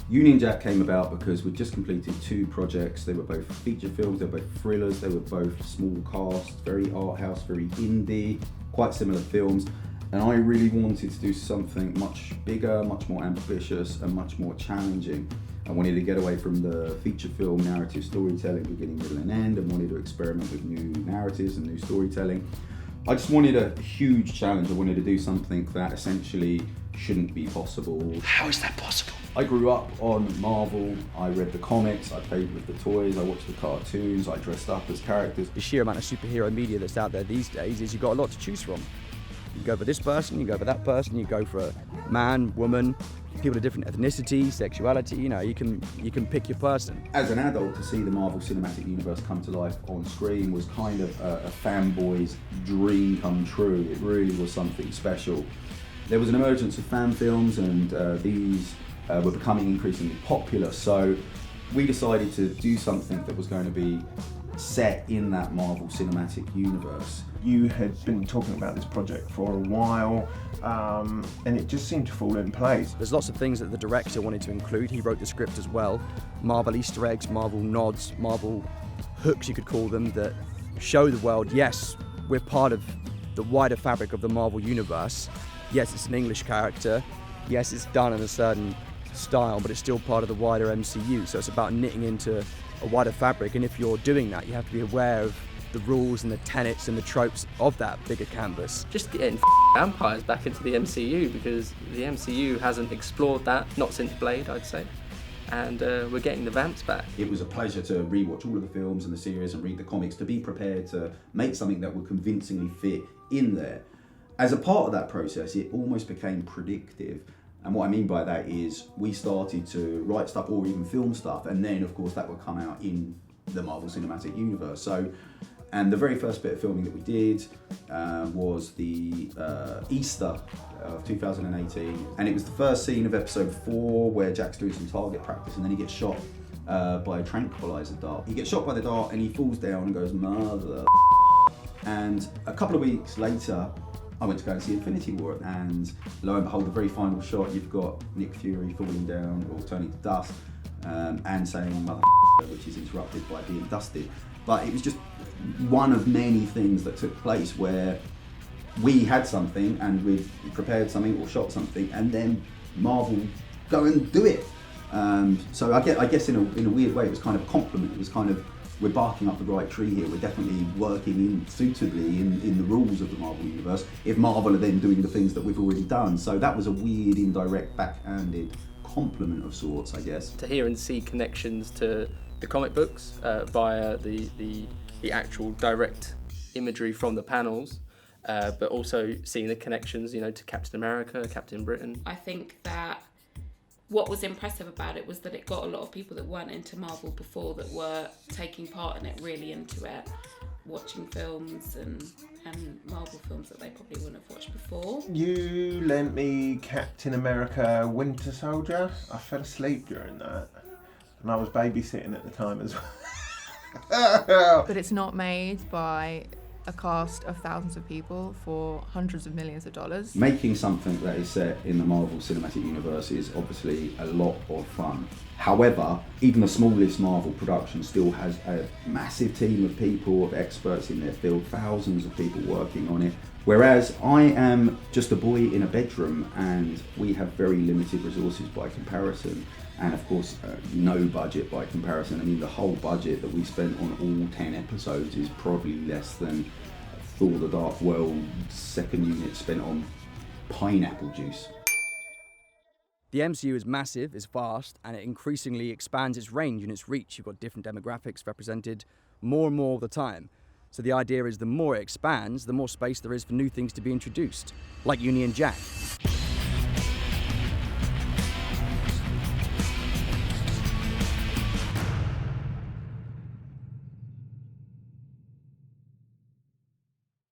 Union Jack came about because we'd just completed 2 projects. They were both feature films, they were both thrillers, they were both small casts, very art house, very indie, quite similar films. And I really wanted to do something much bigger, much more ambitious, and much more challenging. I wanted to get away from the feature film narrative storytelling, beginning, middle, and end, and wanted to experiment with new narratives and new storytelling. I just wanted a huge challenge. I wanted to do something that essentially shouldn't be possible. How is that possible? I grew up on Marvel, I read the comics, I played with the toys, I watched the cartoons, I dressed up as characters. The sheer amount of superhero media that's out there these days is you've got a lot to choose from. You go for this person, you go for that person, you go for a man, woman, people of different ethnicity, sexuality, you know, you can pick your person. As an adult, to see the Marvel Cinematic Universe come to life on screen was kind of a fanboy's dream come true. It really was something special. There was an emergence of fan films, and these were becoming increasingly popular, so we decided to do something that was going to be set in that Marvel Cinematic Universe. You had been talking about this project for a while, and it just seemed to fall in place. There's lots of things that the director wanted to include. He wrote the script as well. Marvel Easter eggs, Marvel nods, Marvel hooks, you could call them, that show the world, yes, we're part of the wider fabric of the Marvel Universe. Yes, it's an English character. Yes, it's done in a certain style, but it's still part of the wider MCU. So it's about knitting into a wider fabric. And if you're doing that, you have to be aware of the rules and the tenets and the tropes of that bigger canvas. Just getting vampires back into the MCU, because the MCU hasn't explored that, not since Blade, I'd say. And we're getting the vamps back. It was a pleasure to rewatch all of the films and the series and read the comics, to be prepared to make something that would convincingly fit in there. As a part of that process, it almost became predictive. And what I mean by that is we started to write stuff or even film stuff, and then of course that would come out in the Marvel Cinematic Universe. So, and the very first bit of filming that we did was the Easter of 2018, and it was the first scene of episode 4 where Jack's doing some target practice, and then he gets shot by a tranquilizer dart. He gets shot by the dart and he falls down and goes, "Mother." And a couple of weeks later, I went to go and see Infinity War, and lo and behold, the very final shot, you've got Nick Fury falling down or turning to dust and saying "mother," which is interrupted by being dusted. But it was just one of many things that took place where we had something and we'd prepared something or shot something, and then Marvel go and do it. So I guess in a weird way, it was kind of a compliment. It was kind of, we're barking up the right tree here. We're definitely working in suitably in the rules of the Marvel Universe, if Marvel are then doing the things that we've already done. So that was a weird, indirect, backhanded compliment of sorts, I guess. To hear and see connections to the comic books via the actual direct imagery from the panels, but also seeing the connections, you know, to Captain America, Captain Britain. I think that what was impressive about it was that it got a lot of people that weren't into Marvel before that were taking part in it, really into it, watching films and Marvel films that they probably wouldn't have watched before. You lent me Captain America Winter Soldier. I fell asleep during that, and I was babysitting at the time as well. But it's not made by a cast of thousands of people for hundreds of millions of dollars. Making something that is set in the Marvel Cinematic Universe is obviously a lot of fun. However, even the smallest Marvel production still has a massive team of people, of experts in their field, thousands of people working on it. Whereas I am just a boy in a bedroom, and we have very limited resources by comparison. And of course, no budget by comparison. I mean, the whole budget that we spent on all 10 episodes is probably less than Thor: The Dark World second unit spent on pineapple juice. The MCU is massive, is vast, and it increasingly expands its range and its reach. You've got different demographics represented more and more all the time. So the idea is the more it expands, the more space there is for new things to be introduced, like Union Jack.